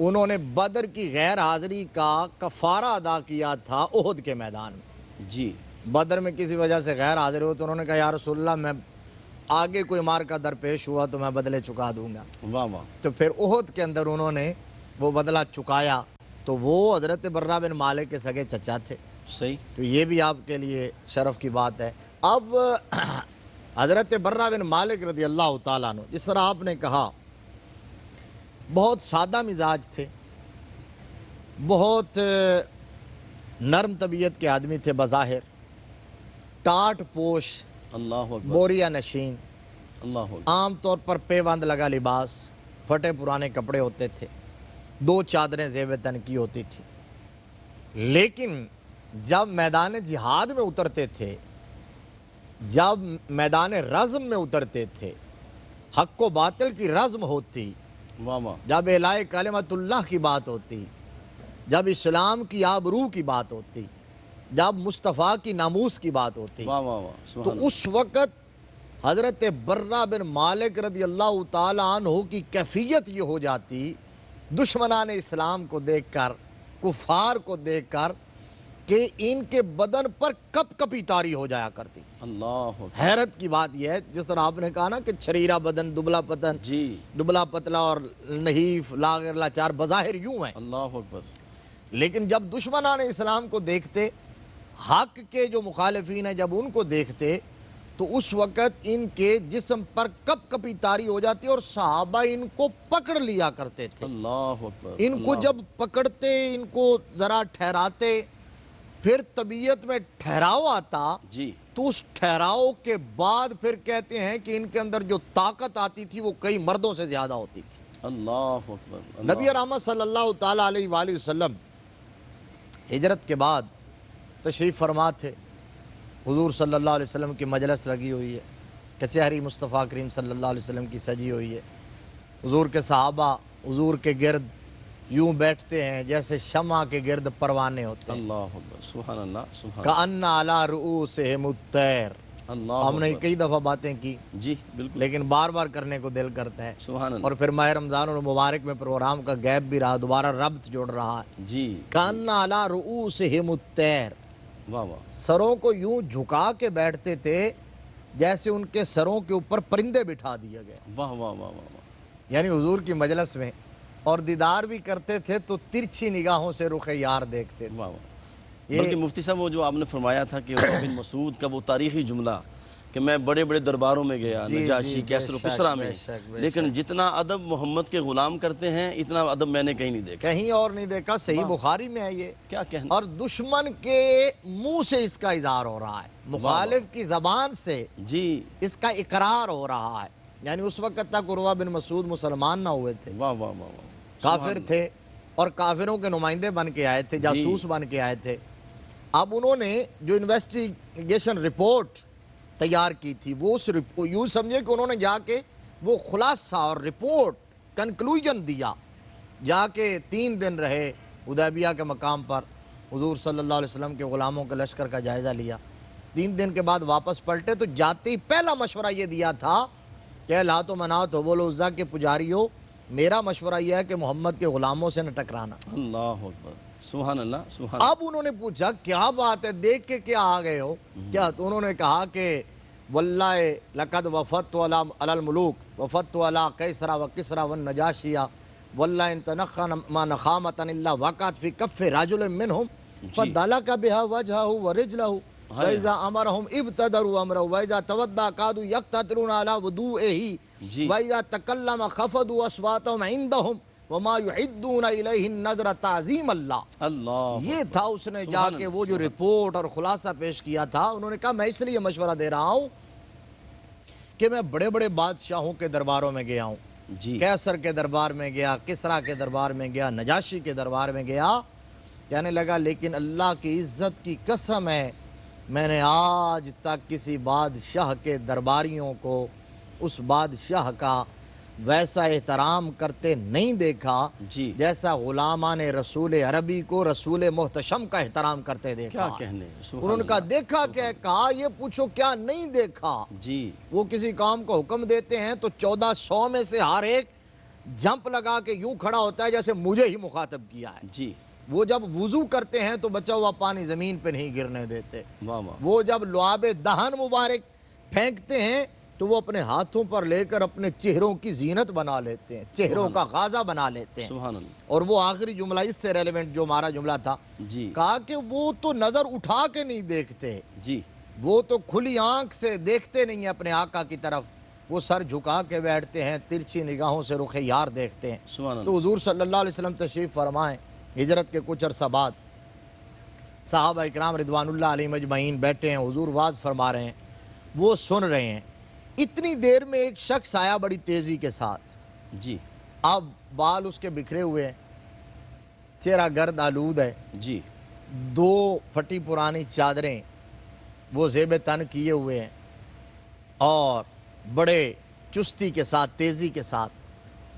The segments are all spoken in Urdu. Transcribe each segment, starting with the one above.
انہوں نے بدر کی غیر حاضری کا کفارہ ادا کیا تھا احد کے میدان میں. جی بدر میں کسی وجہ سے غیر حاضر ہو تو انہوں نے کہا یا رسول اللہ میں آگے کوئی مار کا درپیش ہوا تو میں بدلے چکا دوں گا. واہ واہ. تو پھر احد کے اندر انہوں نے وہ بدلہ چکایا. تو وہ حضرت برہ بن مالک کے سگے چچا تھے. صحیح. تو یہ بھی آپ کے لیے شرف کی بات ہے. اب حضرت برہ بن مالک رضی اللہ تعالیٰ عنہ جس طرح آپ نے کہا بہت سادہ مزاج تھے, بہت نرم طبیعت کے آدمی تھے بظاہر, ٹاٹ پوش, اللہ اکبر. بوریا نشین, اللہ اکبر. عام طور پر پیوند لگا لباس, پھٹے پرانے کپڑے ہوتے تھے, 2 چادریں زیب تن کی ہوتی تھی. لیکن جب میدان جہاد میں اترتے تھے, جب میدان رزم میں اترتے تھے, حق و باطل کی رزم ہوتی, واہ واہ. جب اعلاء کلمت اللہ کی بات ہوتی, جب اسلام کی آبرو کی بات ہوتی, جب مصطفیٰ کی ناموس کی بات ہوتی, واہ واہ واہ. تو سبحان اس وقت حضرت برہ بن مالک رضی اللہ تعالیٰ عنہ کی کیفیت یہ ہو جاتی دشمنان اسلام کو دیکھ کر, کفار کو دیکھ کر, کہ ان کے بدن پر کپ کپی طاری ہو جایا کرتی. اللہ اکبر. حیرت کی بات یہ ہے جس طرح آپ نے کہا نا کہ چھریرا بدن, دبلا پتن, جی دبلا پتلا اور نحیف لاغر لاچار بظاہر یوں ہیں, اللہ اکبر. لیکن جب دشمنان اسلام کو دیکھتے, حق کے جو مخالفین ہیں جب ان کو دیکھتے, تو اس وقت ان کے جسم پر کپ کپی طاری ہو جاتی اور صحابہ ان کو پکڑ لیا کرتے تھے. اللہ اکبر. ان کو جب پکڑتے, ان کو ذرا ٹھہراتے, پھر طبیعت میں ٹھہراؤ آتا, جی تو اس ٹھہراؤ کے بعد پھر کہتے ہیں کہ ان کے اندر جو طاقت آتی تھی وہ کئی مردوں سے زیادہ ہوتی تھی. اللہ اکبر. نبی رحمت صلی اللہ تعالیٰ علیہ وآلہ وسلم ہجرت کے بعد تشریف فرما تھے. حضور صلی اللہ علیہ وسلم کی مجلس لگی ہوئی ہے, کچہری مصطفیٰ کریم صلی اللہ علیہ وسلم کی سجی ہوئی ہے. حضور کے صحابہ حضور کے گرد یوں بیٹھتے ہیں جیسے شمع کے گرد پروانے ہوتے ہیں. اللہ اکبر. سبحان اللہ. سبحان کأن علی رؤوسہم الطیر. اللہ. ہم نے کئی دفعہ باتیں کی جی بالکل. لیکن بار بار کرنے کو دل کرتا ہے. سبحان اللہ. اور پھر ماہ رمضان المبارک میں پروگرام کا گیپ بھی رہا, دوبارہ ربط جوڑ رہا ہے. جی کأن علی رؤوسہم الطیر. واہ واہ. سروں کو یوں جھکا کے بیٹھتے تھے جیسے ان کے سروں کے اوپر پرندے بٹھا دیے گئے. واہ واہ واہ واہ. یعنی حضور کی مجلس میں اور دیدار بھی کرتے تھے تو ترچھی نگاہوں سے رخ یار دیکھتے تھے. واہ واہ. بلکہ مفتی صاحب وہ جو آپ نے فرمایا تھا کہ بن مسعود کا وہ تاریخی جملہ کہ میں بڑے بڑے درباروں میں گیا, نجاشی, کیسر و کسریٰ میں, لیکن جتنا ادب محمد کے غلام کرتے ہیں اتنا ادب میں نے کہیں نہیں دیکھا. کہیں اور نہیں دیکھا. صحیح بخاری میں ہے یہ. کیا کہنا. اور دشمن کے منہ سے اس کا اظہار ہو رہا ہے, مخالف کی زبان سے جی اس کا اقرار ہو رہا ہے. یعنی اس وقت تک عروہ بن مسعود مسلمان نہ ہوئے تھے, واہ واہ واہ واہ. کافر تھے اور کافروں کے نمائندے بن کے آئے تھے, جاسوس بن کے آئے تھے. اب انہوں نے جو انویسٹیگیشن رپورٹ تیار کی تھی وہ یوں سمجھے کہ انہوں نے جا کے وہ خلاصہ اور رپورٹ کنکلوژن دیا. جا کے 3 دن رہے حدیبیہ کے مقام پر, حضور صلی اللہ علیہ وسلم کے غلاموں کے لشکر کا جائزہ لیا. 3 دن کے بعد واپس پلٹے تو جاتے ہی پہلا مشورہ یہ دیا تھا کہ لات و منات ہبل و عزیٰ کے پجاری ہو, میرا مشورہ یہ ہے کہ محمد کے غلاموں سے نہ ٹکرانا. اللہ اکبر. سبحان اللہ. سبحان اللہ. اب انہوں نے پوچھا کیا بات ہے, دیکھ کے کیا آ گئے ہو کیا؟ تو انہوں نے کہا کہ واللہ لقد وفدت علی الملوک وفدت علی قیصر و کسریٰ والنجاشیہ واللہ ان تنخا ما نخامۃ الا وقعت فی کف رجل منهم فدلک بها وجهه ورجله وَإِذَا أَمَرَهُمْ ابْتَدَرُوا أَمْرَهُ وَإِذَا تَوَدَّعَ كَادُوا يَقْتَتِلُونَ عَلَى وُضُوئِهِ وَإِذَا تَكَلَّمَ خَفَضُوا أَصْوَاتَهُم عِندَهُمْ وَمَا يُحِدُّونَ إِلَيْهِ النَّظْرَ تَعْظِيمَ اللَّهِ. اللہ. یہ تھا اس نے جا کے وہ جو رپورٹ اور خلاصہ پیش کیا تھا. انہوں نے کہا میں اس لیے مشورہ دے رہا ہوں کہ میں بڑے بڑے بادشاہوں کے درباروں میں گیا ہوں, قیصر کے دربار میں گیا, کسریٰ کے دربار میں گیا, نجاشی کے دربار میں گیا. کہنے لگا لیکن اللہ کی عزت کی قسم ہے میں نے آج تک کسی بادشاہ کے درباریوں کو اس بادشاہ کا ویسا احترام کرتے نہیں دیکھا جیسا غلامان رسول عربی کو رسول محتشم کا احترام کرتے دیکھا. کیا کہنے. انہوں نے کہا دیکھا کیا؟ کہا یہ پوچھو کیا نہیں دیکھا. جی وہ کسی کام کو حکم دیتے ہیں تو 1400 میں سے ہر ایک جمپ لگا کے یوں کھڑا ہوتا ہے جیسے مجھے ہی مخاطب کیا ہے. جی وہ جب وضو کرتے ہیں تو بچا ہوا پانی زمین پہ نہیں گرنے دیتے. واہ واہ وہ جب لعاب دہن مبارک پھینکتے ہیں تو وہ اپنے ہاتھوں پر لے کر اپنے چہروں کی زینت بنا لیتے ہیں, چہروں کا غازہ بنا لیتے ہیں. سبحان اللہ. اور وہ آخری جملہ اس سے ریلیونٹ جو ہمارا جملہ تھا, جی کہا کہ وہ تو نظر اٹھا کے نہیں دیکھتے, جی وہ تو کھلی آنکھ سے دیکھتے نہیں ہیں اپنے آقا کی طرف, وہ سر جھکا کے بیٹھتے ہیں, ترچھی نگاہوں سے رخ یار دیکھتے ہیں. سبحان اللہ. تو حضور صلی اللہ علیہ وسلم تشریف فرمائیں, ہجرت کے کچھ عرصہ بعد صحابہ اکرام رضوان اللہ علیہ مجمعین بیٹھے ہیں, حضور واز فرما رہے ہیں, وہ سن رہے ہیں. اتنی دیر میں ایک شخص آیا بڑی تیزی کے ساتھ. جی اب بال اس کے بکھرے ہوئے ہیں, چہرہ گرد آلود ہے, جی 2 پھٹی پرانی چادریں وہ زیب تن کیے ہوئے ہیں, اور بڑے چستی کے ساتھ تیزی کے ساتھ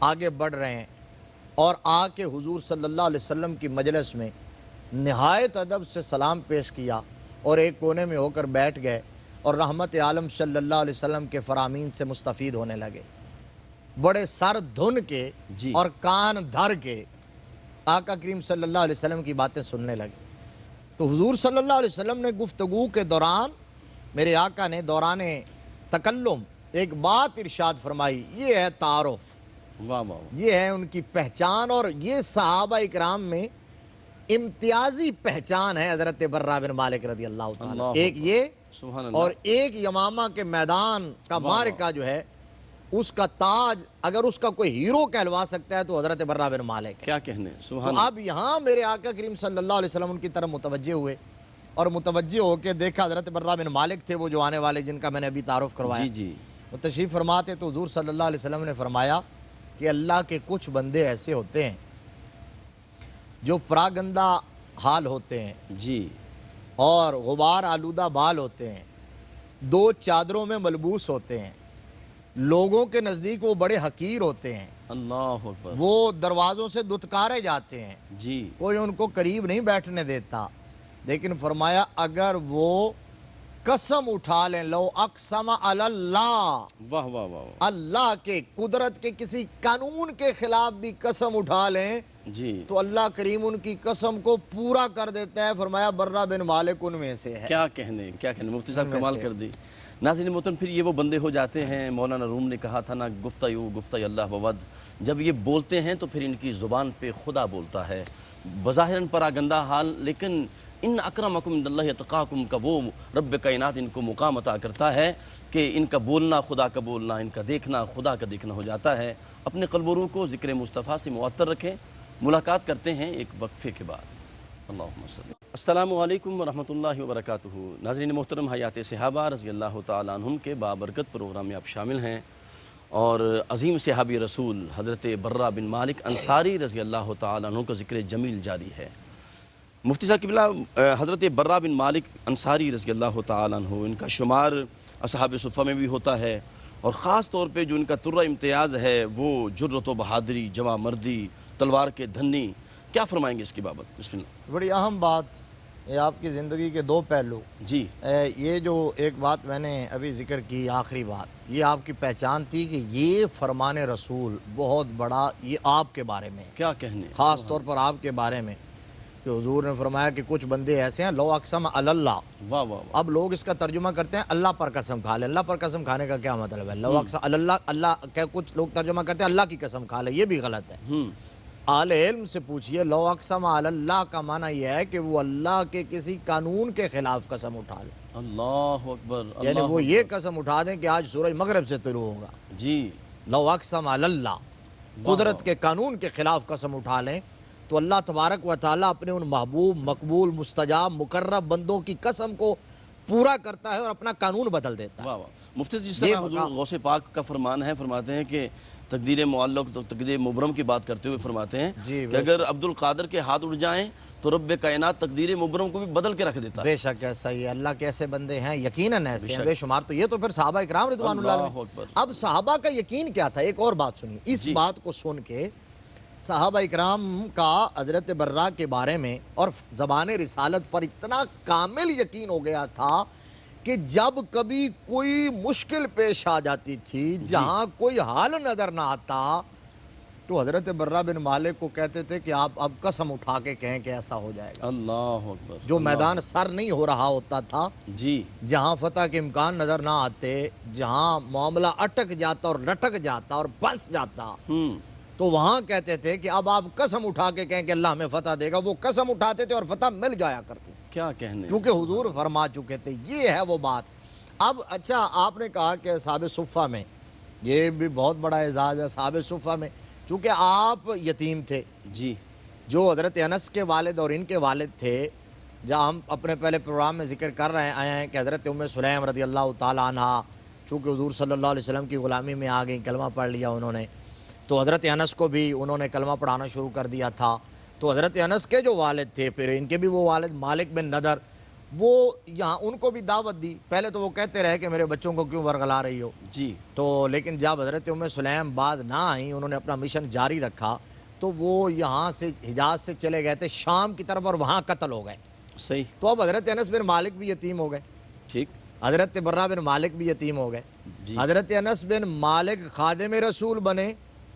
آگے بڑھ رہے ہیں, اور آ کے حضور صلی اللہ علیہ وسلم کی مجلس میں نہایت ادب سے سلام پیش کیا اور ایک کونے میں ہو کر بیٹھ گئے, اور رحمت عالم صلی اللہ علیہ وسلم کے فرامین سے مستفید ہونے لگے. بڑے سر دھن کے جی اور کان دھر کے آقا کریم صلی اللہ علیہ وسلم کی باتیں سننے لگے. تو حضور صلی اللہ علیہ وسلم نے گفتگو کے دوران, میرے آقا نے دوران تکلم ایک بات ارشاد فرمائی, یہ ہے تعارف, واہ واہ یہ ہے ان کی پہچان, اور یہ صحابہ اکرام میں امتیازی پہچان ہے حضرت برہ بن مالک رضی اللہ تعالیٰ. اللہ ایک یہ سبحان اللہ. اور ایک یمامہ کے میدان کا معرکہ جو ہے اس کا تاج اگر اس کا کوئی ہیرو کہلوا سکتا ہے تو حضرت برہ بن مالک ہے. کیا کہنے, سبحان تو اب یہاں میرے آقا کریم صلی اللہ علیہ وسلم ان کی طرف متوجہ ہوئے, اور متوجہ ہو کے دیکھا حضرت برہ بن مالک تھے, وہ جو آنے والے جن کا میں نے ابھی تعارف کروایا. جی جی وہ تشریف فرماتے تو حضور صلی اللہ علیہ وسلم نے فرمایا کہ اللہ کے کچھ بندے ایسے ہوتے ہیں جو پراگندہ حال ہوتے ہیں جی اور غبار آلودہ بال ہوتے ہیں, 2 چادروں میں ملبوس ہوتے ہیں, لوگوں کے نزدیک وہ بڑے حقیر ہوتے ہیں, اللہ اکبر. وہ دروازوں سے دتکارے جاتے ہیں, جی کوئی ان کو قریب نہیں بیٹھنے دیتا. لیکن فرمایا اگر وہ قسم اٹھا لیں, لو اقسم علی اللہ, واہ واہ واہ. اللہ کے قدرت کے کسی قانون کے خلاف بھی قسم اٹھا لیں جی تو اللہ کریم ان کی قسم کو پورا کر دیتا ہے. فرمایا برہ بن مالک ان میں سے ہے. کیا کہنے, کیا کہنے, مفتی صاحب کمال کر دی. ناظرین محترم, پھر یہ وہ بندے ہو جاتے ہیں, مولانا روم نے کہا تھا نا, گفتہ اللہ بود, جب یہ بولتے ہیں تو پھر ان کی زبان پہ خدا بولتا ہے. بظاہراً پراگندہ حال, لیکن ان اکرمکم عند اللہ اتقاکم کا وہ رب کائنات ان کو مقام عطا کرتا ہے کہ ان کا بولنا خدا کا بولنا, ان کا دیکھنا خدا کا دیکھنا ہو جاتا ہے. اپنے قلب و روح کو ذکر مصطفیٰ سے معطر رکھیں. ملاقات کرتے ہیں ایک وقفے کے بعد. اللہم صلی. السلام علیکم ورحمۃ اللہ وبرکاتہ. ناظرین محترم, حیات صحابہ رضی اللہ تعالیٰ عنہم کے بابرکت پروگرام میں آپ شامل ہیں, اور عظیم صحابی رسول حضرت برہ بن مالک انصاری رضی اللہ تعالیٰ عنہ کا ذکر جمیل جاری ہے. مفتی صاحب قبلہ, حضرت برہ بن مالک انصاری رضی اللہ تعالیٰ عنہ, ان کا شمار اصحاب صفہ میں بھی ہوتا ہے, اور خاص طور پہ جو ان کا ترہ امتیاز ہے وہ جرت و بہادری, جواں مردی, تلوار کے دھنی. کیا فرمائیں گے اس کی بابت؟ بسم اللہ. بڑی اہم بات, یہ آپ کی زندگی کے 2 پہلو. جی یہ جو ایک بات میں نے ابھی ذکر کی, آخری بات, یہ آپ کی پہچان تھی کہ یہ فرمان رسول بہت بڑا, یہ آپ کے بارے میں, کیا کہنے, خاص طور پر آپ کے بارے میں, کہ حضور نے فرمایا کہ کچھ بندے ایسے ہیں, لو اقسم علی اللہ. واہ واہ. اب لوگ اس کا ترجمہ کرتے ہیں اللہ پر قسم کھا لے. اللہ پر قسم کھانے کا کیا مطلب ہے؟ لو اقسم علی اللہ, اللہ کہ کچھ لوگ ترجمہ کرتے ہیں اللہ کی قسم کھا لے, یہ بھی غلط ہے. اہل علم سے پوچھئے, لو اقسم علی اللہ کا معنی یہ ہے کہ وہ اللہ کے کسی قانون کے خلاف قسم اٹھا لے. اللہ اکبر. یعنی وہ یہ قسم اٹھا دیں کہ آج سورج مغرب سے طلوع ہوگا. جی لو اقسم علی اللہ, قدرت کے قانون کے خلاف قسم اٹھا لیں تو اللہ تبارک و تعالیٰ اپنے ان محبوب, مقبول, مستجاب, مقرب بندوں کی قسم کو پورا کرتا ہے اور اپنا قانون بدل دیتا ہے. واہ واہ. مفتی جس طرح حضور غوث پاک کا فرمان ہے, فرماتے ہیں کہ تقدیر معلق, تقدیر مبرم کی بات کرتے ہوئے فرماتے ہیں کہ اگر عبد القادر کے ہاتھ اٹھ جائیں تو رب کائنات تقدیر مبرم کو بھی بدل کے رکھ دیتا ہے. بے شک ایسا ہی ہے, اللہ کے ایسے بندے ہیں, یقیناً ایسے ہیں بے شمار. تو یہ تو پھر صحابہ اکرام رضوان اللہ علیہ. اب صحابہ کا یقین کیا تھا, ایک اور بات سنیے. اس بات کو سن کے صحابہ اکرام کا حضرت برہ کے بارے میں اور زبان رسالت پر اتنا کامل یقین ہو گیا تھا کہ جب کبھی کوئی مشکل پیش آ جاتی تھی, جہاں کوئی حال نظر نہ آتا, تو حضرت برہ بن مالک کو کہتے تھے کہ آپ اب قسم اٹھا کے کہیں کہ ایسا ہو جائے گا. اللہ اکبر. جو میدان سر نہیں ہو رہا ہوتا تھا, جی جہاں فتح کے امکان نظر نہ آتے, جہاں معاملہ اٹک جاتا اور لٹک جاتا اور پھنس جاتا, تو وہاں کہتے تھے کہ اب آپ قسم اٹھا کے کہیں کہ اللہ ہمیں فتح دے گا. وہ قسم اٹھاتے تھے اور فتح مل جایا کرتی, کیا کہنے. کیونکہ حضور فرما چکے تھے. یہ ہے وہ بات. اب اچھا آپ نے کہا کہ اصحاب صفہ میں, یہ بھی بہت بڑا اعزاز ہے اصحاب صفہ میں, چونکہ آپ یتیم تھے. جی جو حضرت انس کے والد اور ان کے والد تھے, جہاں ہم اپنے پہلے پروگرام میں ذکر کر رہے آئے ہیں کہ حضرت ام سلیم رضی اللہ تعالیٰ عنہ چونکہ حضور صلی اللہ علیہ وسلم کی غلامی میں آ گئی, کلمہ پڑھ لیا انہوں نے, تو حضرت انس کو بھی انہوں نے کلمہ پڑھانا شروع کر دیا تھا. تو حضرت انس کے جو والد تھے, پھر ان کے بھی وہ والد مالک بن نضر, وہ یہاں ان کو بھی دعوت دی. پہلے تو وہ کہتے رہے کہ میرے بچوں کو کیوں ورغلا رہی ہو. جی تو لیکن جب حضرت ام سلیم بعد نہ آئیں, انہوں نے اپنا مشن جاری رکھا, تو وہ یہاں سے حجاز سے چلے گئے تھے شام کی طرف اور وہاں قتل ہو گئے. صحیح. تو اب حضرت انس بن مالک بھی یتیم ہو گئے, ٹھیک. حضرت برہ بن مالک بھی یتیم ہو گئے. جی حضرت انس بن مالک خادم رسول بنے,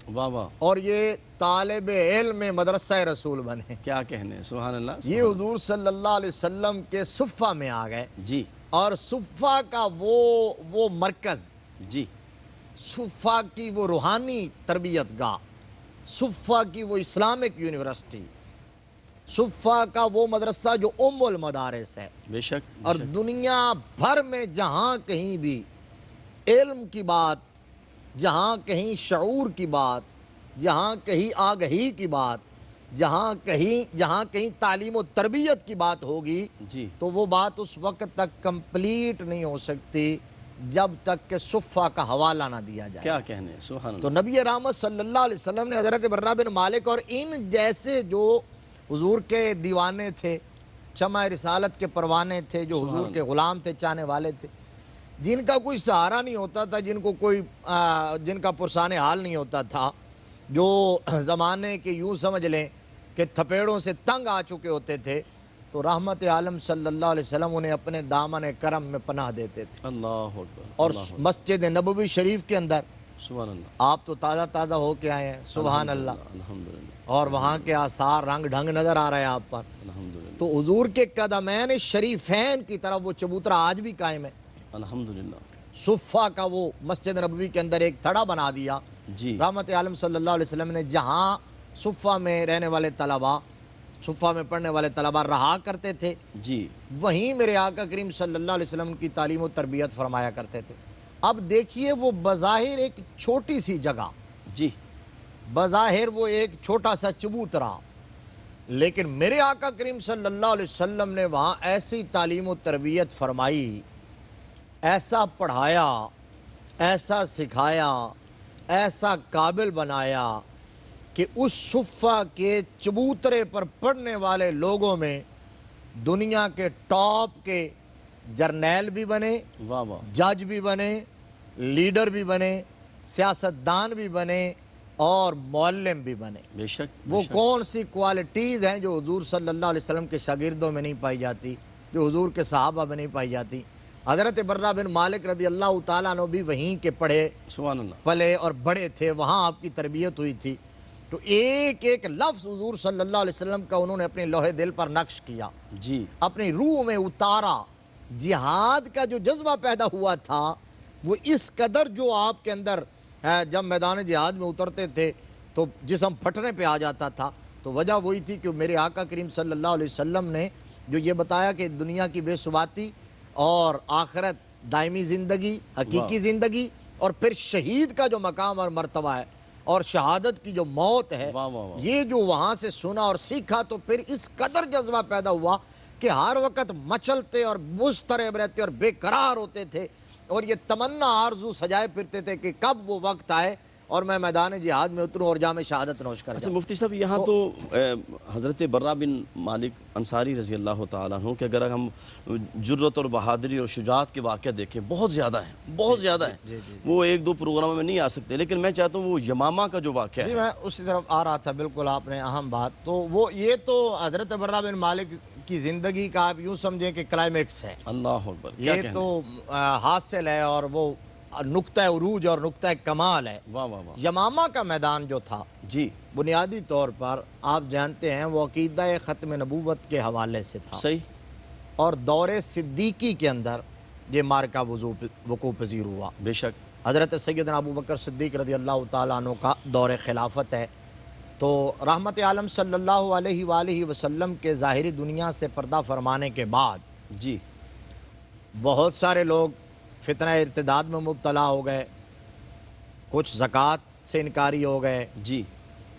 واہ واہ, اور یہ طالب علم مدرسہ رسول بنے. کیا کہنے. سبحان اللہ. یہ حضور صلی اللہ علیہ وسلم کے صفہ میں آ گئے, جی اور صفہ کا وہ مرکز, جی صفہ کی وہ روحانی تربیت گاہ, صفہ کی وہ اسلامک یونیورسٹی, صفہ کا وہ مدرسہ جو ام المدارس ہے. بے شک. اور دنیا بھر میں جہاں کہیں بھی علم کی بات, جہاں کہیں شعور کی بات, جہاں کہیں آگہی کی بات, جہاں کہیں تعلیم و تربیت کی بات ہوگی, جی تو وہ بات اس وقت تک کمپلیٹ نہیں ہو سکتی جب تک کہ صفہ کا حوالہ نہ دیا جائے. کیا کہنے. سبحان تو اللہ. نبی رحمت صلی اللہ علیہ وسلم نے حضرت برہ بن مالک اور ان جیسے جو حضور کے دیوانے تھے, شمع رسالت کے پروانے تھے, جو حضور کے غلام تھے, چاہنے والے تھے, جن کا کوئی سہارا نہیں ہوتا تھا, جن کا پرسان حال نہیں ہوتا تھا, جو زمانے کے یوں سمجھ لیں کہ تھپیڑوں سے تنگ آ چکے ہوتے تھے, تو رحمت عالم صلی اللہ علیہ وسلم انہیں اپنے دامن کرم میں پناہ دیتے تھے. اللہ اکبر. اور مسجد نبوی شریف کے اندر سبحان اللہ. آپ تو تازہ تازہ ہو کے آئے ہیں, سبحان اللہ, الحمدللہ. اور وہاں کے آثار رنگ ڈھنگ نظر آ رہے ہیں آپ پر. الحمدللہ. تو حضور کے قدمین شریفین کی طرف وہ چبوترا آج بھی قائم ہے. الحمدللہ. صفہ کا وہ مسجد نبوی کے اندر ایک تھڑا بنا دیا. جی رحمت عالم صلی اللہ علیہ وسلم نے جہاں صفہ میں رہنے والے طلباء, صفہ میں پڑھنے والے طلباء رہا کرتے تھے, جی وہیں میرے آقا کریم صلی اللہ علیہ وسلم کی تعلیم و تربیت فرمایا کرتے تھے. اب دیکھیے وہ بظاہر ایک چھوٹی سی جگہ, جی بظاہر وہ ایک چھوٹا سا چبوترا, لیکن میرے آقا کریم صلی اللہ علیہ وسلم نے وہاں ایسی تعلیم و تربیت فرمائی, ایسا پڑھایا, ایسا سکھایا, ایسا قابل بنایا کہ اس صفہ کے چبوترے پر پڑھنے والے لوگوں میں دنیا کے ٹاپ کے جرنیل بھی بنے, واہ واہ, جج بھی بنے, لیڈر بھی بنے, سیاستدان بھی بنے, اور معلم بھی بنے. بے شک. وہ کون سی کوالٹیز ہیں جو حضور صلی اللہ علیہ وسلم کے شاگردوں میں نہیں پائی جاتی, جو حضور کے صحابہ میں نہیں پائی جاتی. حضرت برہ بن مالک رضی اللہ تعالیٰ عنہ بھی وہیں کے پڑھے, سبحان اللہ, پلے اور بڑے تھے, وہاں آپ کی تربیت ہوئی تھی. تو ایک ایک لفظ حضور صلی اللہ علیہ وسلم کا انہوں نے اپنے لوح دل پر نقش کیا, جی اپنی روح میں اتارا. جہاد کا جو جذبہ پیدا ہوا تھا وہ اس قدر جو آپ کے اندر جب میدان جہاد میں اترتے تھے تو جسم پھٹنے پہ آ جاتا تھا. تو وجہ وہی تھی کہ میرے آقا کریم صلی اللہ علیہ وسلم نے جو یہ بتایا کہ دنیا کی بے ثباتی اور آخرت دائمی زندگی, حقیقی زندگی, اور پھر شہید کا جو مقام اور مرتبہ ہے اور شہادت کی جو موت ہے, واہ واہ واہ. یہ جو وہاں سے سنا اور سیکھا تو پھر اس قدر جذبہ پیدا ہوا کہ ہر وقت مچلتے اور مضطرب رہتے اور بے قرار ہوتے تھے, اور یہ تمنا آرزو سجائے پھرتے تھے کہ کب وہ وقت آئے اور میں میدان جہاد میں اتروں اور جام شہادت نوش کر اچھا جاؤں. مفتی صاحب, یہاں تو حضرت برہ بن مالک انصاری رضی اللہ تعالیٰ عنہ کہ اگر ہم جرت اور بہادری اور شجاعت کے واقعہ دیکھیں بہت زیادہ ہیں, بہت زیادہ ہیں. وہ ایک دو پروگراموں میں نہیں آ سکتے, لیکن میں چاہتا ہوں وہ یمامہ کا جو واقعہ جی ہے. میں اسی طرف آ رہا تھا, بالکل آپ نے اہم بات. تو وہ یہ تو حضرت برہ بن مالک کی زندگی کا آپ یوں سمجھیں کہ کلائمیکس ہے. اللہ اکبر. یہ تو حاصل ہے, اور وہ نقطہ عروج اور نقطہ کمال ہے۔ واہ واہ واہ، یمامہ کا میدان جو تھا جی بنیادی طور پر آپ جانتے ہیں وہ عقیدہ ختم نبوت کے حوالے سے تھا، صحیح، اور دور صدیقی کے اندر یہ مارکہ وقوع پذیر ہوا۔ بے شک، حضرت سیدنا ابو بکر صدیق رضی اللہ تعالیٰ عنہ کا دور خلافت ہے، تو رحمت عالم صلی اللہ علیہ وآلہ وسلم کے ظاہری دنیا سے پردہ فرمانے کے بعد جی بہت سارے لوگ فتنہ ارتداد میں مبتلا ہو گئے، کچھ زکوٰۃ سے انکاری ہو گئے، جی،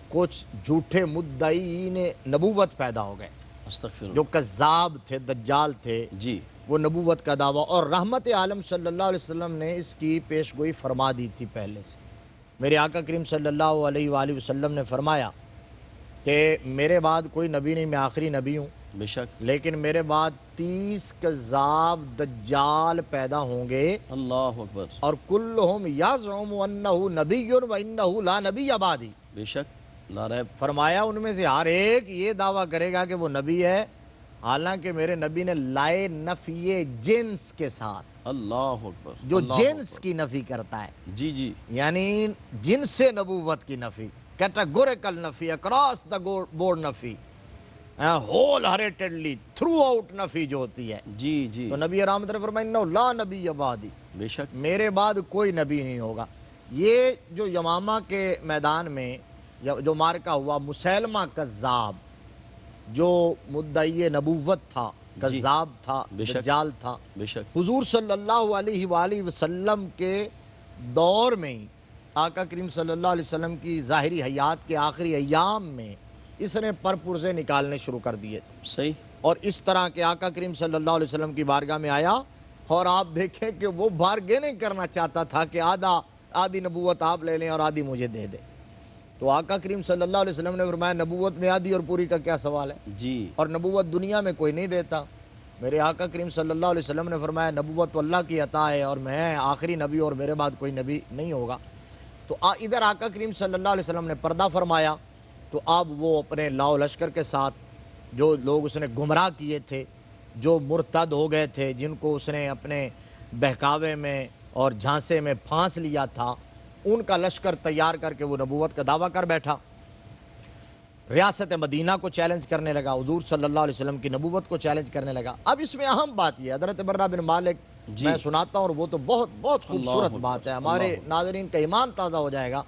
کچھ جھوٹے مدعین نبوت پیدا ہو گئے استغفر جو کذاب تھے، دجال تھے، جی وہ نبوت کا دعویٰ، اور رحمت عالم صلی اللہ علیہ وسلم نے اس کی پیش گوئی فرما دی تھی پہلے سے۔ میرے آقا کریم صلی اللہ علیہ وآلہ وسلم نے فرمایا کہ میرے بعد کوئی نبی نہیں، میں آخری نبی ہوں، بے شک، لیکن میرے بعد 30 کذاب دجال پیدا ہوں گے، اللہ اکبر، اور کلہم یزعم انہ نبی و انہ لا نبی بعدی۔ بے شک، لا ریب، فرمایا ان میں سے ہر ایک یہ دعویٰ کرے گا کہ وہ نبی ہے، حالانکہ میرے نبی نے لائے نفی جنس کے ساتھ، اللہ اکبر، جو اللہ جنس اکبر، کی نفی کرتا ہے، جی جی، یعنی جنس نبوت کی نفی، کیٹاگوریکل نفی، اکراس دا بورڈ نفی، ہول ہریٹڈلی تھرو آؤٹ نفی جو ہوتی ہے، جی جی، تو نبی رحمت نے فرمایا انہ لا نبی بعدی، بے شک، میرے بعد کوئی نبی نہیں ہوگا۔ یہ جو یمامہ کے میدان میں جو مارکہ ہوا، مسیلمہ کذاب جو مدعی نبوت تھا، کذاب تھا، بے شک، دجال تھا، بے شک، حضور صلی اللہ علیہ وآلہ وسلم کے دور میں ہی، آقا کریم صلی اللہ علیہ وسلم کی ظاہری حیات کے آخری ایام میں اس نے پرپرزے نکالنے شروع کر دیے تھے، صحیح، اور اس طرح کہ آقا کریم صلی اللہ علیہ وسلم کی بارگاہ میں آیا، اور آپ دیکھیں کہ وہ بارگیننگ کرنا چاہتا تھا کہ آدھی نبوت آپ لے لیں اور آدھی مجھے دے دیں، تو آقا کریم صلی اللہ علیہ وسلم نے فرمایا نبوت میں آدھی اور پوری کا کیا سوال ہے، جی، اور نبوت دنیا میں کوئی نہیں دیتا۔ میرے آقا کریم صلی اللہ علیہ وسلم نے فرمایا نبوت تو اللہ کی عطا ہے، اور میں آخری نبی اور میرے بعد کوئی نبی نہیں ہوگا۔ تو ادھر آقا کریم صلی اللہ علیہ وسلم نے پردہ فرمایا، تو اب وہ اپنے لاؤ لشکر کے ساتھ جو لوگ اس نے گمراہ کیے تھے، جو مرتد ہو گئے تھے، جن کو اس نے اپنے بہکاوے میں اور جھانسے میں پھانس لیا تھا، ان کا لشکر تیار کر کے وہ نبوت کا دعویٰ کر بیٹھا، ریاست مدینہ کو چیلنج کرنے لگا، حضور صلی اللہ علیہ وسلم کی نبوت کو چیلنج کرنے لگا۔ اب اس میں اہم بات یہ حضرت برہ بن مالک میں سناتا ہوں، اور وہ تو بہت بہت خوبصورت بات ہے، ہمارے ناظرین کا ایمان تازہ ہو جائے گا۔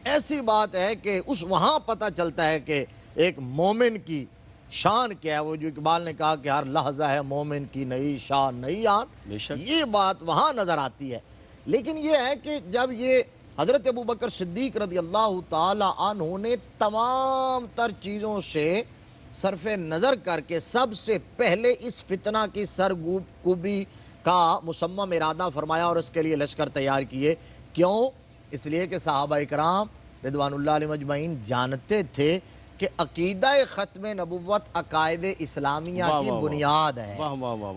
ایسی بات ہے کہ وہاں پتہ چلتا ہے کہ ایک مومن کی شان کیا ہے، وہ جو اقبال نے کہا کہ ہر لحظہ ہے مومن کی نئی شان نئی آن، یہ بات وہاں نظر آتی ہے۔ لیکن یہ ہے کہ جب یہ حضرت ابو بکر صدیق رضی اللہ تعالی عنہ نے تمام تر چیزوں سے صرف نظر کر کے سب سے پہلے اس فتنہ کی سرکوبی کا مصمم ارادہ فرمایا اور اس کے لیے لشکر تیار کیے، کیوں؟ اس لیے کہ صحابہ اکرام رضوان اللہ علیہ مجمعین جانتے تھے کہ عقیدہ ختم نبوت عقائد اسلامیہ کی بنیاد ہے،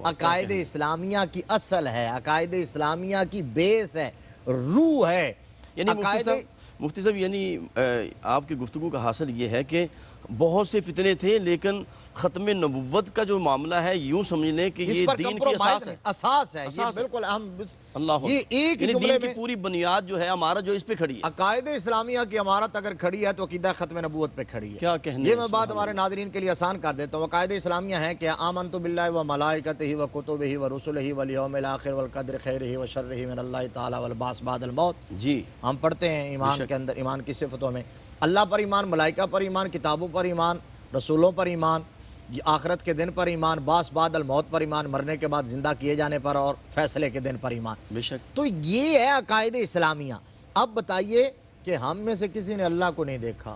عقائد اسلامیہ کی اصل ہے، عقائد اسلامیہ کی بیس ہے، روح ہے۔ یعنی مفتی صاحب یعنی آپ کی گفتگو کا حاصل یہ ہے کہ بہت سے فتنے تھے، لیکن ختم نبوت کا جو معاملہ ہے یوں سمجھ لیں کہ یہ دین کی اساس ہے، یہ بالکل اہم، اللہ، یہ ایک یعنی جملے دین کی میں پوری بنیاد جو ہے ہمارا جو اس پہ کھڑی ہے، عقائد اسلامیہ کی عمارت اگر کھڑی ہے تو عقیدہ ختم نبوت پہ کھڑی ہے۔ کیا کہنے یہ میں بات ہمارے ناظرین کے لیے آسان کر دیتا ہوں۔ عقائد اسلامیہ ہے کہ آمنت باللہ و ملائکتہ و کتبہ و رسلہ والیوم الاخر والقدر خیرہ و شرہ من اللہ تعالی والبعث بعد الموت۔ جی ہم پڑھتے ہیں ایمان کے اندر، ایمان کی صفتوں میں اللہ پر ایمان، ملائکہ پر ایمان، کتابوں پر ایمان، رسولوں پر ایمان، آخرت کے دن پر ایمان، بعث بعد الموت پر ایمان، مرنے کے بعد زندہ کیے جانے پر اور فیصلے کے دن پر ایمان۔ بے شک، تو یہ ہے عقائد اسلامیہ۔ اب بتائیے کہ ہم میں سے کسی نے اللہ کو نہیں دیکھا،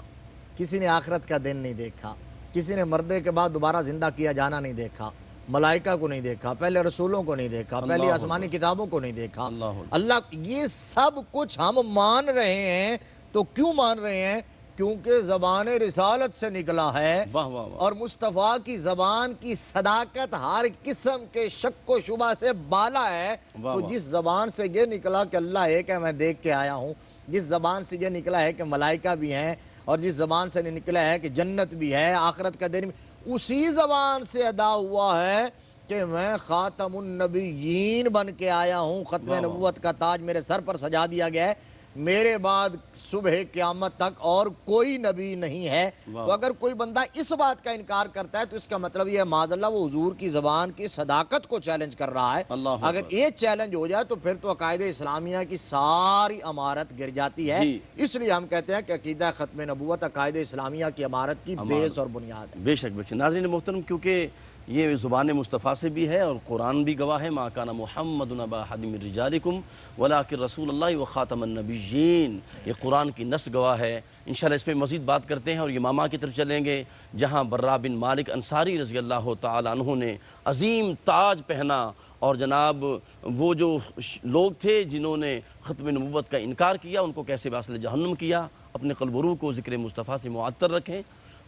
کسی نے آخرت کا دن نہیں دیکھا، کسی نے مردے کے بعد دوبارہ زندہ کیا جانا نہیں دیکھا، ملائکہ کو نہیں دیکھا، پہلے رسولوں کو نہیں دیکھا، پہلی آسمانی کتابوں کو نہیں دیکھا، اللہ، یہ سب کچھ ہم مان رہے ہیں۔ تو کیوں مان رہے ہیں؟ کیونکہ زبان رسالت سے نکلا ہے، اور مصطفیٰ کی زبان کی صداقت ہر قسم کے شک و شبہ سے بالا ہے۔ تو جس زبان سے یہ نکلا کہ اللہ ایک ہے، میں دیکھ کے آیا ہوں، جس زبان سے یہ نکلا ہے کہ ملائکہ بھی ہیں، اور جس زبان سے نکلا ہے کہ جنت بھی ہے، آخرت کا دن بھی، اسی زبان سے ادا ہوا ہے کہ میں خاتم النبیین بن کے آیا ہوں، ختم نبوت کا تاج میرے سر پر سجا دیا گیا ہے، میرے بعد صبح قیامت تک اور کوئی نبی نہیں ہے۔ تو اگر کوئی بندہ اس بات کا انکار کرتا ہے تو اس کا مطلب یہ ہے معاذ اللہ وہ حضور کی زبان کی صداقت کو چیلنج کر رہا ہے۔ اگر یہ چیلنج ہو جائے تو پھر تو عقائد اسلامیہ کی ساری عمارت گر جاتی ہے۔ اس لیے ہم کہتے ہیں کہ عقیدہ ختم نبوت عقائد اسلامیہ کی عمارت کی بیس اور بنیاد ہے۔ بے شک ناظرین محترم، کیونکہ یہ زبان مصطفیٰ سے بھی ہے اور قرآن بھی گواہ ہے، ما کان محمد ابا احد من رجالکم ولکن رسول اللہ وخاتم النبیین، یہ قرآن کی نص گواہ ہے۔ انشاءاللہ اس پہ مزید بات کرتے ہیں اور یمامہ کی طرف چلیں گے، جہاں برا بن مالک انصاری رضی اللہ تعالیٰ عنہ نے عظیم تاج پہنا، اور جناب وہ جو لوگ تھے جنہوں نے ختم نبوت کا انکار کیا ان کو کیسے واصل جہنم کیا۔ اپنے قلب و روح کو ذکر مصطفیٰ سے معطر رکھیں۔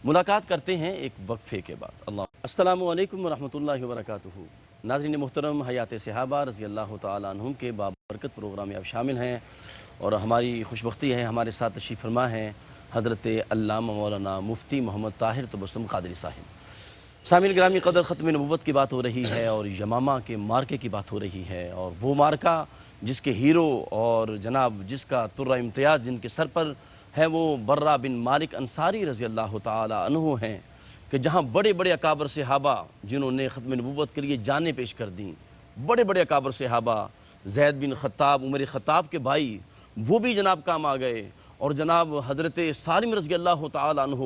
ملاقات کرتے ہیں ایک وقفے کے بعد۔ اللہ السلام علیکم ورحمۃ اللہ وبرکاتہ۔ ناظرین محترم، حیات صحابہ رضی اللہ تعالیٰ عنہم کے بابرکت پروگرام میں آپ شامل ہیں، اور ہماری خوشبختی ہے ہمارے ساتھ تشریف فرما ہیں حضرت علامہ مولانا مفتی محمد طاہر تبسم قادری صاحب۔ سامعین گرامی قدر، ختم نبوت کی بات ہو رہی ہے اور یمامہ کے مارکے کی بات ہو رہی ہے، اور وہ مارکہ جس کے ہیرو اور جناب جس کا طرہ امتیاز جن کے سر پر ہے وہ برا بن مالک انصاری رضی اللہ تعالی عنہ ہیں، کہ جہاں بڑے بڑے اکابر صحابہ جنہوں نے ختم نبوت کے لیے جانیں پیش کر دیں، بڑے بڑے اکابر صحابہ زید بن خطاب، عمر خطاب کے بھائی، وہ بھی جناب کام آ گئے، اور جناب حضرت سالم رضی اللہ تعالی عنہ،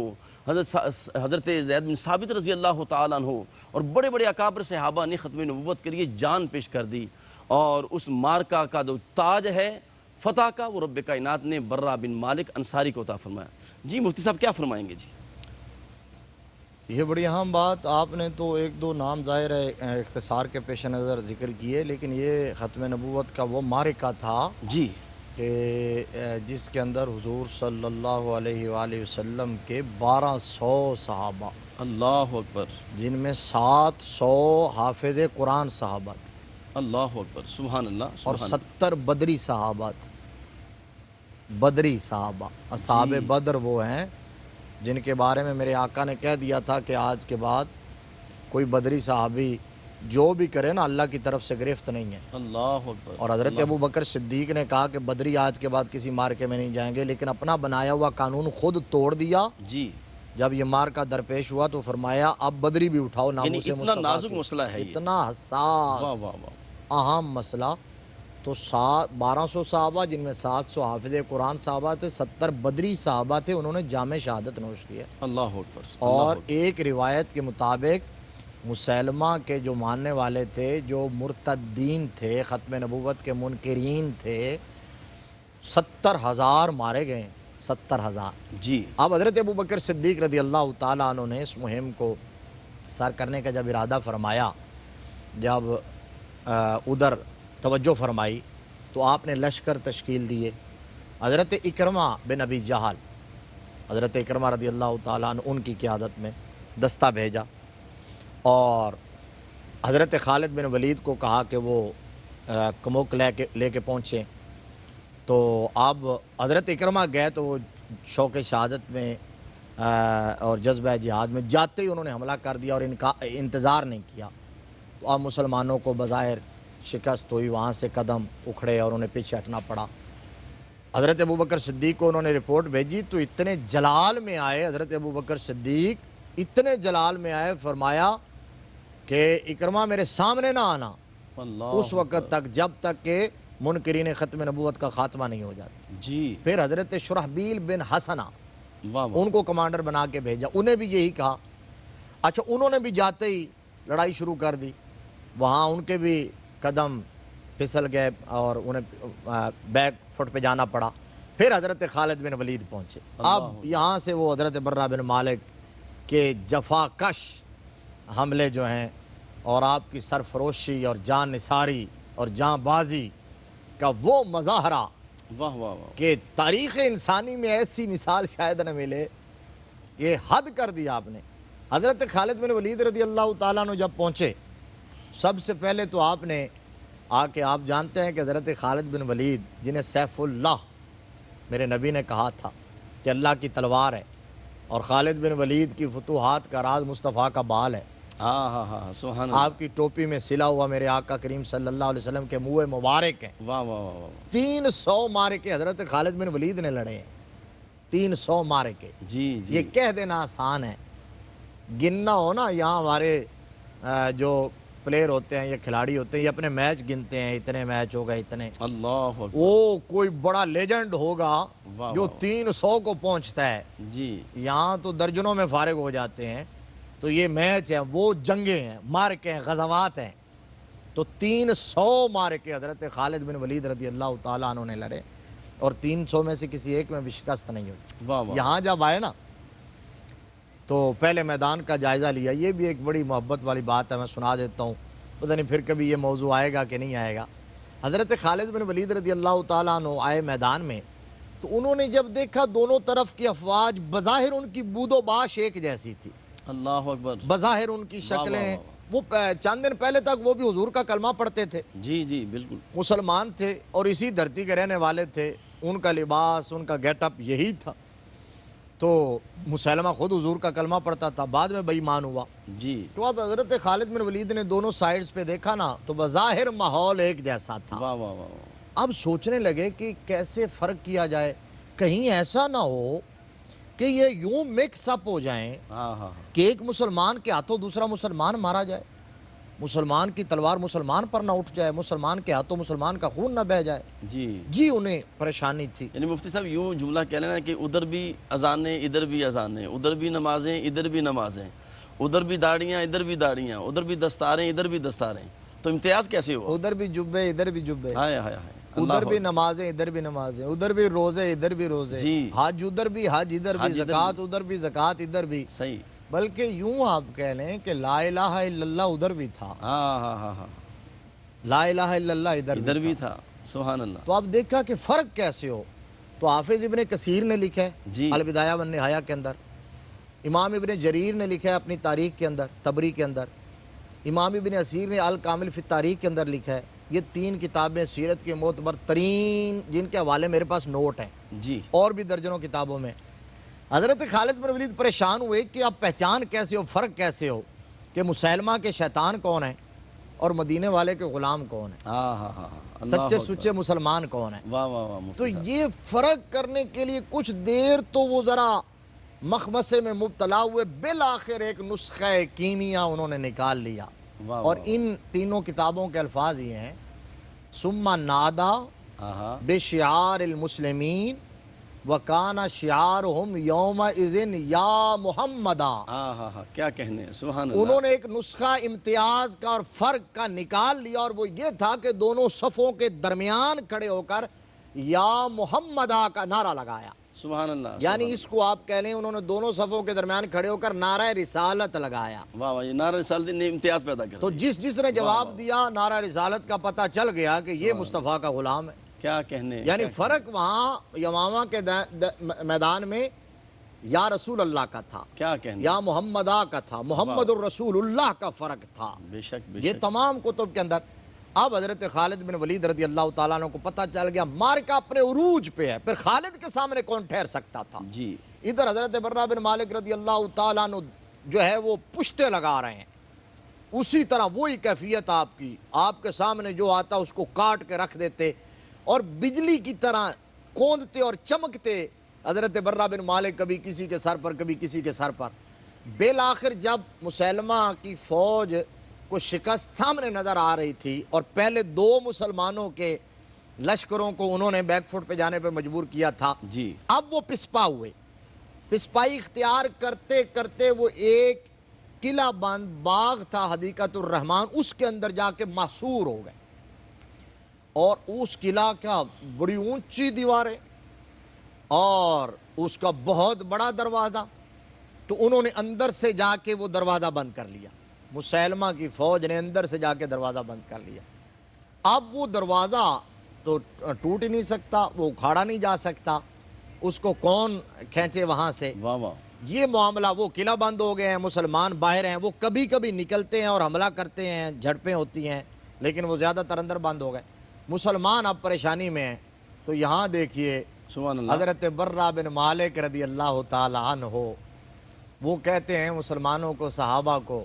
حضرت زید بن ثابت رضی اللہ تعالی عنہ، اور بڑے بڑے اکابر صحابہ نے ختم نبوت کے لیے جان پیش کر دی، اور اس مارکہ کا جو تاج ہے فتح کا، وہ رب کائنات نے برا بن مالک انصاری کو عطا فرمایا۔ جی مفتی صاحب کیا فرمائیں گے؟ جی یہ بڑی اہم بات، آپ نے تو ایک دو نام ظاہر ہے اختصار کے پیش نظر ذکر کیے، لیکن یہ ختم نبوت کا وہ مارکہ تھا جی کہ جس کے اندر حضور صلی اللہ علیہ وآلہ وسلم کے 1200 صحابہ، اللہ اکبر، جن میں 700 حافظ قرآن صحابہ تھے، اللہ اکبر، سبحان اللہ، اور 70 بدری صحابہ تھے۔ بدری صحابہ، اصحاب بدر وہ ہیں جن کے بارے میں میرے آقا نے کہہ دیا تھا کہ آج کے بعد کوئی بدری صحابی جو بھی کرے نا اللہ کی طرف سے گرفت نہیں ہے۔ اللہ اکبر۔ اور حضرت ابو بکر صدیق نے کہا کہ بدری آج کے بعد کسی مارکے میں نہیں جائیں گے، لیکن اپنا بنایا ہوا قانون خود توڑ دیا۔ جی جب یہ مارکہ درپیش ہوا تو فرمایا اب بدری بھی اٹھاؤ، ناموس اتنا مصطفیٰ نازک کی، مسئلہ ہے، اتنا حساس واہ واہ واہ، اہم مسئلہ۔ تو 1200 صحابہ جن میں 700 حافظ قرآن صحابہ تھے، 70 بدری صحابہ تھے، انہوں نے جام شہادت نوش کیا۔ اللہ اکبر۔ اور ایک روایت کے مطابق مسلمہ کے جو ماننے والے تھے، جو مرتدین تھے، ختم نبوت کے منکرین تھے، 70,000 مارے گئے، 70,000۔ جی اب حضرت ابو بکر صدیق رضی اللہ تعالیٰ عنہ نے اس مہم کو سر کرنے کا جب ارادہ فرمایا، جب ادھر توجہ فرمائی، تو آپ نے لشکر تشکیل دیے۔ حضرت اکرمہ بن ابی جہل، حضرت اکرمہ رضی اللہ تعالیٰ عنہ ان کی قیادت میں دستہ بھیجا، اور حضرت خالد بن ولید کو کہا کہ وہ کموک لے کے پہنچیں۔ تو اب حضرت اکرمہ گئے تو وہ شوق شہادت میں اور جذبہ جہاد میں جاتے ہی انہوں نے حملہ کر دیا اور انتظار نہیں کیا۔ تو اب مسلمانوں کو بظاہر شکست ہوئی، وہاں سے قدم اکھڑے اور انہیں پیچھے ہٹنا پڑا۔ حضرت ابو بکر صدیق کو انہوں نے رپورٹ بھیجی تو اتنے جلال میں آئے، حضرت ابو بکر صدیق اتنے جلال میں آئے، فرمایا کہ اکرمہ میرے سامنے نہ آنا اس وقت تک جب تک کہ منکرین ختم نبوت کا خاتمہ نہیں ہو جاتا۔ جی پھر حضرت شرحبیل بن حسنہ واہ واہ، ان کو کمانڈر بنا کے بھیجا، انہیں بھی یہی کہا۔ اچھا انہوں نے بھی جاتے ہی لڑائی شروع کر دی، وہاں ان کے بھی قدم پھسل گئے اور انہیں بیک فٹ پہ جانا پڑا۔ پھر حضرت خالد بن ولید پہنچے۔ اب یہاں سے وہ حضرت برا بن مالک کے جفا کش حملے جو ہیں اور آپ کی سرفروشی اور جان نثاری اور جان بازی کا وہ مظاہرہ واہ واہ واہ، کہ تاریخ انسانی میں ایسی مثال شاید نہ ملے، یہ حد کر دیا آپ نے۔ حضرت خالد بن ولید رضی اللہ تعالیٰ عنہ جب پہنچے، سب سے پہلے تو آپ نے آ کے، آپ جانتے ہیں کہ حضرت خالد بن ولید جنہیں سیف اللہ میرے نبی نے کہا تھا کہ اللہ کی تلوار ہے، اور خالد بن ولید کی فتوحات کا راز مصطفیٰ کا بال ہے، ہاں ہاں ہاں سبحان اللہ، آپ کی ٹوپی میں سلا ہوا میرے آقا کریم صلی اللہ علیہ وسلم کے منہ مبارک ہیں۔ واہ واہ واہ واہ، 300 مارکے حضرت خالد بن ولید نے لڑے ہیں، 300 مارکے۔ جی جی یہ کہہ دینا آسان ہے، گننا ہو نا، یہاں ہمارے جو پلیئر ہوتے ہیں یا کھلاڑی ہوتے ہیں یہ اپنے میچ گنتے ہیں، اتنے میچ ہو گئے اتنے، اللہ اکبر، وہ کوئی بڑا لیجنڈ ہوگا واہ جو واہ، 300 کو پہنچتا ہے، جی یہاں تو درجنوں میں فارغ ہو جاتے ہیں۔ تو یہ میچ ہیں، وہ جنگیں ہیں، مارکے ہیں، غزوات ہیں۔ تو 300 مارکے حضرت خالد بن ولید رضی اللہ تعالیٰ عنہ نے لڑے، اور 300 میں سے کسی ایک میں بھی شکست نہیں ہوئی۔ واہ واہ، یہاں جب آئے نا تو پہلے میدان کا جائزہ لیا۔ یہ بھی ایک بڑی محبت والی بات ہے، میں سنا دیتا ہوں، پتہ نہیں پھر کبھی یہ موضوع آئے گا کہ نہیں آئے گا۔ حضرت خالد بن ولید رضی اللہ تعالیٰ عنہ آئے میدان میں، تو انہوں نے جب دیکھا دونوں طرف کی افواج، بظاہر ان کی بود و باش ایک جیسی تھی، اللہ اکبر، بظاہر ان کی واہ واہ شکلیں، واہ، وہ چند دن پہلے تک وہ بھی حضور کا کلمہ پڑھتے تھے، جی جی بالکل، مسلمان تھے اور اسی دھرتی کے رہنے والے تھے، ان کا لباس، ان کا گیٹ اپ یہی تھا۔ تو مسلمہ خود حضور کا کلمہ پڑھتا تھا، بعد میں بے ایمان ہوا۔ جی تو اب حضرت خالد بن ولید نے دونوں سائیڈز پہ دیکھا نا، تو بظاہر ماحول ایک جیسا تھا۔ واہ واہ واہ واہ، اب سوچنے لگے کہ کیسے فرق کیا جائے، کہیں ایسا نہ ہو کہ یہ یوں مکس اپ ہو جائیں ہاں ہاں ہاں، کہ ایک مسلمان کے ہاتھوں دوسرا مسلمان مارا جائے، مسلمان کی تلوار مسلمان پر نہ اٹھ جائے، مسلمان کے ہاتھوں مسلمان کا خون نہ بہہ جائے۔ جی یہ انہیں پریشانی تھی۔ یعنی مفتی صاحب یوں جملہ کہہ لینا کہ ادھر بھی اذانیں ادھر بھی اذانیں، ادھر بھی نمازیں ادھر بھی نمازیں، ادھر بھی داڑیاں ادھر بھی داڑیاں، ادھر بھی دستاریں ادھر بھی دستاریں، تو امتیاز کیسے ہوا؟ ادھر بھی جبے ادھر بھی جبے، ہائے ہائے ہائے، ادھر بھی نمازیں ادھر بھی نمازیں، ادھر بھی روزے ادھر بھی روزے، جی، حج ادھر بھی حج ادھر بھی، حج ادھر زکوٰۃ ادھر بھی زکوٰۃ ادھر بھی، صحیح، بلکہ یوں آپ کہہ لیں کہ لا الہ الا اللہ ادھر بھی تھا، ہاں ہاں ہاں ہاں، لا الہ الا اللہ ادھر ادھر بھی بھی تھا۔ تھا، سبحان اللہ، تو آپ دیکھا کہ فرق کیسے ہو۔ تو حافظ ابن کثیر نے لکھا ہے جی البدایہ والنہایہ کے اندر، امام ابن جریر نے لکھا ہے اپنی تاریخ کے اندر، تبری کے اندر، امام ابن اسیر نے الکامل فی التاریخ کے اندر لکھا ہے۔ یہ 3 کتابیں سیرت کے معتبر ترین جن کے حوالے میرے پاس نوٹ ہیں، جی، اور بھی درجنوں کتابوں میں۔ حضرت خالد بن ولید پریشان ہوئے کہ اب پہچان کیسے ہو، فرق کیسے ہو کہ مسلمہ کے شیطان کون ہیں اور مدینے والے کے غلام کون ہیں، ہاں ہاں ہاں، اللہ سچے اکبر، سچے مسلمان کون ہیں۔ واہ واہ واہ تو مفتی صاحب، یہ فرق کرنے کے لیے کچھ دیر تو وہ ذرا مخمسے میں مبتلا ہوئے، بالآخر ایک نسخہ کیمیا انہوں نے نکال لیا، واہ اور واہ، ان تینوں کتابوں کے الفاظ یہ ہیں: ثم نادا ہاں بشعار المسلمین وکان شعارہم یومئذ یا محمدا۔ ہاں ہاں ہاں، کیا کہنے ہیں، سبحان اللہ، انہوں نے ایک نسخہ امتیاز کا اور فرق کا نکال لیا، اور وہ یہ تھا کہ دونوں صفوں کے درمیان کھڑے ہو کر یا محمدہ کا نعرہ لگایا۔ سبحان اللہ، یعنی سبحان اس کو آپ کہہ لیں انہوں نے دونوں صفوں کے درمیان کھڑے ہو کر نعرہ رسالت لگایا۔ اللہ، واہ واہ، یہ نعرہ رسالت نے امتیاز پیدا کر تو دیا، جس نے جواب دیا نعرہ رسالت کا، پتہ چل گیا کہ یہ مصطفیٰ کا غلام ہے۔ کیا کہنے ہیں، یعنی کیا فرق وہاں یمامہ کے میدان میں یا رسول اللہ کا تھا، کیا کہنے، یا محمدہ کا تھا، محمد الرسول اللہ کا فرق تھا۔ بے شک بے یہ شک، تمام کتب کے اندر۔ اب حضرت خالد بن ولید رضی اللہ تعالیٰ عنہ کو پتہ چل گیا مارکہ اپنے عروج پہ ہے، پھر خالد کے سامنے کون ٹھہر سکتا تھا۔ جی ادھر حضرت برہ بن مالک رضی اللہ تعالیٰ عنہ جو ہے وہ پشتے لگا رہے ہیں، اسی طرح وہی کیفیت آپ کی، آپ کے سامنے جو آتا اس کو کاٹ کے رکھ دیتے، اور بجلی کی طرح کوندتے اور چمکتے حضرت برہ بن مالک، کبھی کسی کے سر پر کبھی کسی کے سر پر۔ بالآخر جب مسلمہ کی فوج کو شکست سامنے نظر آ رہی تھی، اور پہلے 2 مسلمانوں کے لشکروں کو انہوں نے بیک فٹ پہ جانے پہ مجبور کیا تھا، جی، اب وہ پسپا ہوئے، پسپائی اختیار کرتے کرتے وہ ایک قلعہ بند باغ تھا حدیقۃ الرحمن، اس کے اندر جا کے محصور ہو گئے، اور اس قلعہ کا بڑی اونچی دیواریں اور اس کا بہت بڑا دروازہ، تو انہوں نے اندر سے جا کے وہ دروازہ بند کر لیا، مسلمہ کی فوج نے اندر سے جا کے دروازہ بند کر لیا۔ اب وہ دروازہ تو ٹوٹ ہی نہیں سکتا، وہ اکھاڑا نہیں جا سکتا، اس کو کون کھینچے وہاں سے۔ واہ واہ، یہ معاملہ، وہ قلعہ بند ہو گئے ہیں، مسلمان باہر ہیں، وہ کبھی کبھی نکلتے ہیں اور حملہ کرتے ہیں، جھڑپیں ہوتی ہیں، لیکن وہ زیادہ تر اندر بند ہو گئے، مسلمان اب پریشانی میں ہیں۔ تو یہاں دیکھیے سبحان اللہ، حضرت برہ بن مالک رضی اللہ تعالی عنہ وہ کہتے ہیں مسلمانوں کو، صحابہ کو،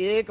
1